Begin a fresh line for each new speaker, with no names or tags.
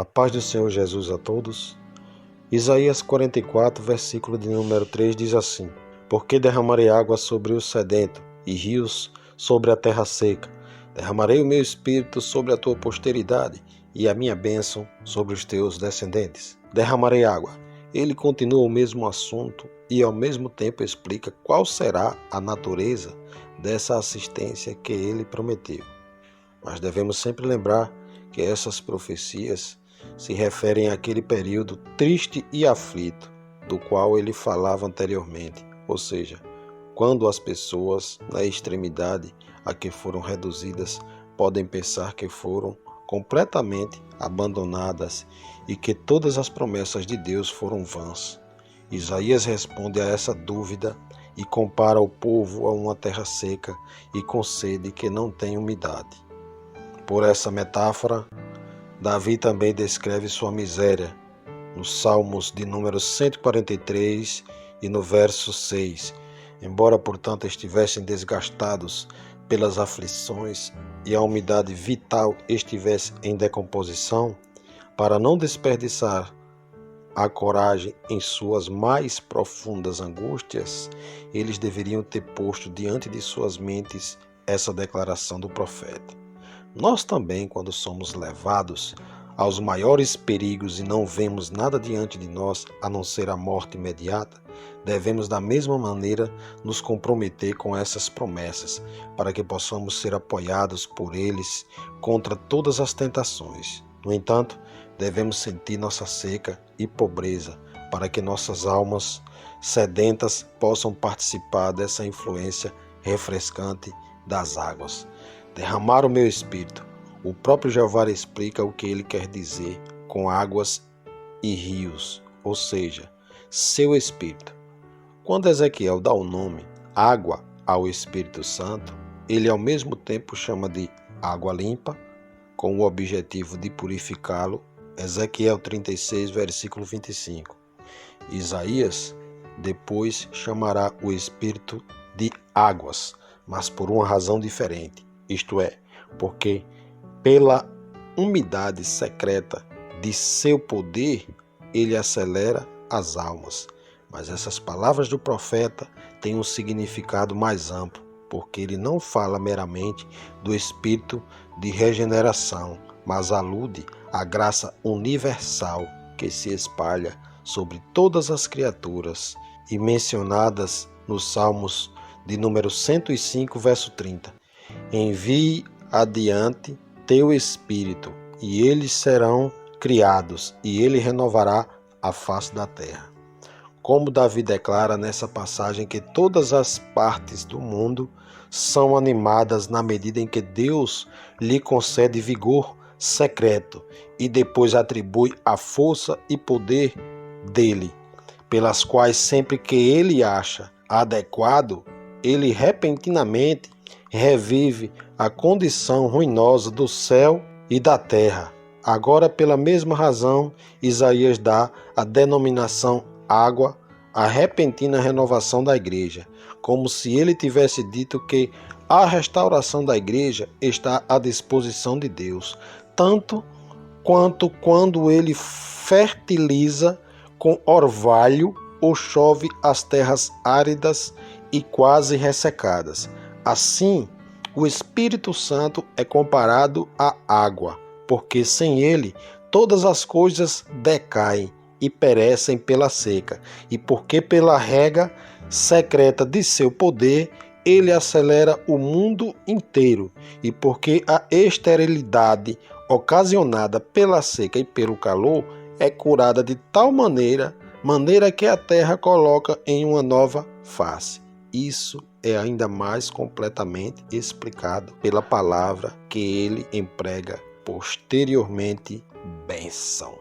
A paz do Senhor Jesus a todos. Isaías 44, versículo de número 3 diz assim: Porque derramarei água sobre o sedento e rios sobre a terra seca. Derramarei o meu espírito sobre a tua posteridade e a minha bênção sobre os teus descendentes. Derramarei água. Ele continua o mesmo assunto e ao mesmo tempo explica qual será a natureza dessa assistência que ele prometeu. Mas devemos sempre lembrar que essas profecias se referem àquele período triste e aflito do qual ele falava anteriormente, ou seja, quando as pessoas na extremidade a que foram reduzidas podem pensar que foram completamente abandonadas e que todas as promessas de Deus foram vãs. Isaías responde a essa dúvida e compara o povo a uma terra seca e com sede que não tem umidade. Por essa metáfora, Davi também descreve sua miséria nos Salmos de número 143 e no verso 6. Embora, portanto, estivessem desgastados pelas aflições e a umidade vital estivesse em decomposição, para não desperdiçar a coragem em suas mais profundas angústias, eles deveriam ter posto diante de suas mentes essa declaração do profeta. Nós também, quando somos levados aos maiores perigos e não vemos nada diante de nós a não ser a morte imediata, devemos da mesma maneira nos comprometer com essas promessas, para que possamos ser apoiados por eles contra todas as tentações. No entanto, devemos sentir nossa seca e pobreza, para que nossas almas sedentas possam participar dessa influência refrescante das águas. Derramar o meu espírito. O próprio Jeová explica o que ele quer dizer com águas e rios, ou seja, seu espírito. Quando Ezequiel dá o nome água ao Espírito Santo, ele ao mesmo tempo chama de água limpa, com o objetivo de purificá-lo. Ezequiel 36, versículo 25. Isaías depois chamará o Espírito de águas, mas por uma razão diferente. Isto é, porque pela umidade secreta de seu poder, ele acelera as almas. Mas essas palavras do profeta têm um significado mais amplo, porque ele não fala meramente do espírito de regeneração, mas alude à graça universal que se espalha sobre todas as criaturas e mencionadas nos Salmos de número 105, verso 30. Envie adiante teu espírito, e eles serão criados, e ele renovará a face da terra. Como Davi declara nessa passagem que todas as partes do mundo são animadas na medida em que Deus lhe concede vigor secreto e depois atribui a força e poder dele, pelas quais sempre que ele acha adequado, ele repentinamente revive a condição ruinosa do céu e da terra. Agora, pela mesma razão, Isaías dá a denominação água à repentina renovação da igreja, como se ele tivesse dito que a restauração da igreja está à disposição de Deus, tanto quanto quando ele fertiliza com orvalho ou chove as terras áridas e quase ressecadas. Assim, o Espírito Santo é comparado à água, porque sem ele todas as coisas decaem e perecem pela seca, e porque pela rega secreta de seu poder ele acelera o mundo inteiro, e porque a esterilidade ocasionada pela seca e pelo calor é curada de tal maneira que a terra coloca em uma nova face. Isso é ainda mais completamente explicado pela palavra que ele emprega posteriormente, bênção.